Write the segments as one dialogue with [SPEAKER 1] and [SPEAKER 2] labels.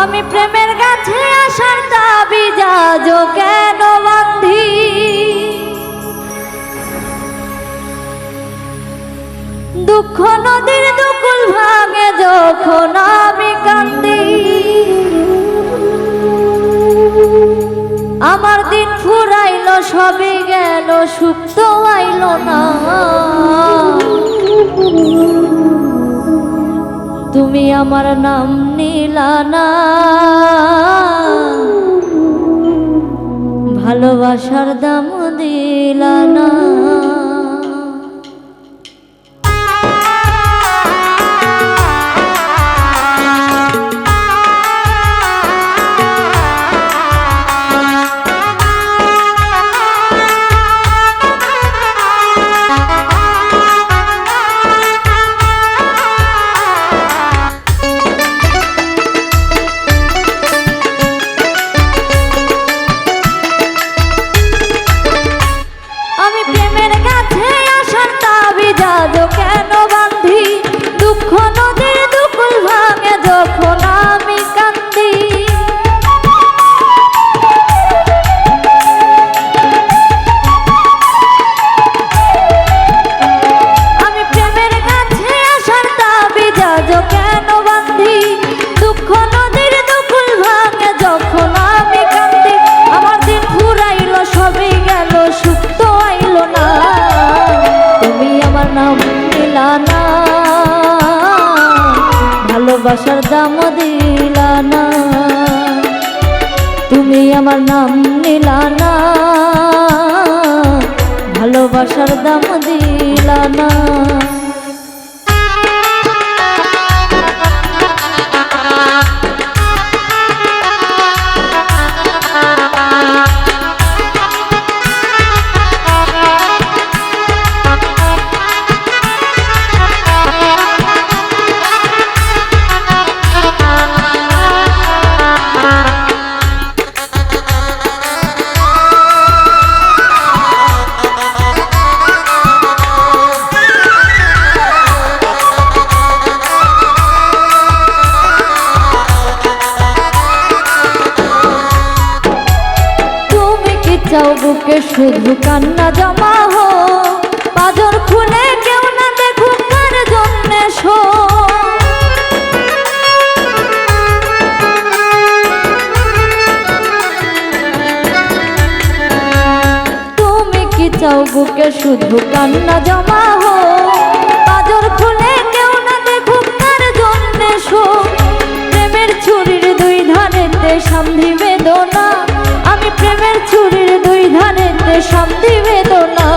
[SPEAKER 1] আমি প্রেমের কাছে আসার দাবি যাজো কেন বান্ধি, দুঃখ নদীর দুকুল ভাঙে যখন আমি কান্দি। আমার দিন ফুরাইল সবই গেল, সুখ তো আইল না। তুমি আমার নাম নিলা না, ভালোবাসার দাম দিলা না। ভালোবাসার দাম দিলা না, তুমি আমার নাম নিলা না, ভালোবাসার দাম দিলা না। চাও বুকে শুধু কান্না জমা হো, পাজর খুলে কেউ না দেখুক কার জন্যে শো। তুমি কি চাও বুকে শুধু কান্না জমা হো, পাজর খুলে কেউ না দেখুক কার জন্যে শো। প্রেমের ছুরির দুই ধারেতে সান্ধি বেদনা, আমি প্রেমের ছুরির দুই ধারেতে শান্তি বেদনা।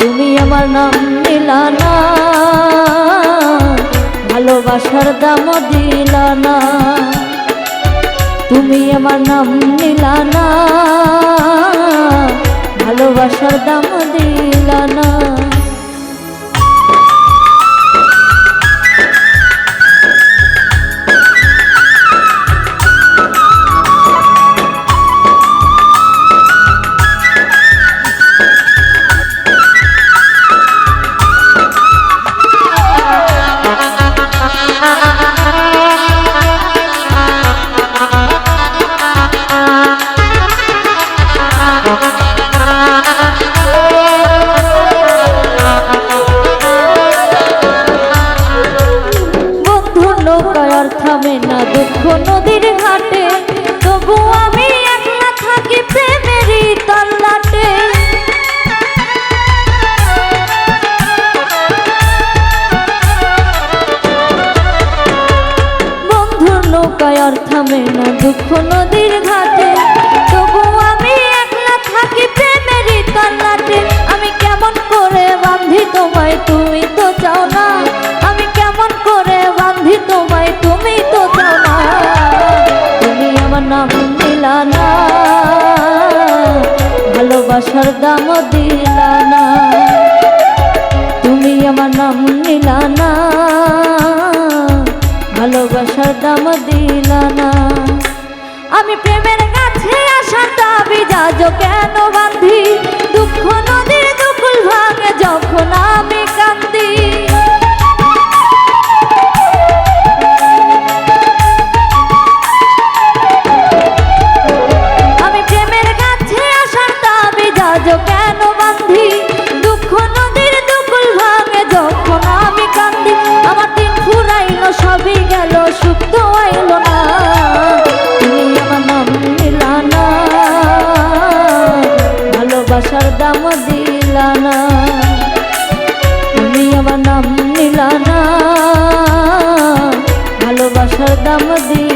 [SPEAKER 1] তুমি আমার নাম নিলা না, ভালোবাসার দাম দিলা না, তুমি আমার নাম নিলা না, ভালোবাসার দাম দিলা না। থামে না দুঃখ নদীর ঘাটে, তবু আমি একলা থাকি প্রেমেরই তল্লাটে। বন্ধুর নৌকায় আর থামে না দুঃখ নদীর ঘাটে, তবু আমি একলা থাকি প্রেমেরই তল্লাটে। আমি কেমন করে বাঁধি তোমায়, তুমি তো চাও না, আমি কেমন করে বাঁধি তোমায়, তুমি তো চাও না। তুমি আমার নাম দিলা না, ভালোবাসার দাম দিলা না, তুমি আমার নাম নিলা না, ভালোবাসার দাম দিলা না। আমি প্রেমের কাছে আসার দাবি যাজো কেন বান্ধি, দুঃখ নদীর দুকুল ভাঙে যখন আমি কান্দি। সবই গেল সুখ তো আইল না তুমি আমার নাম নিলা না ভালোবাসার দাম দিলা না তুমি আমার নাম নিলা না ভালোবাসার দাম দিলা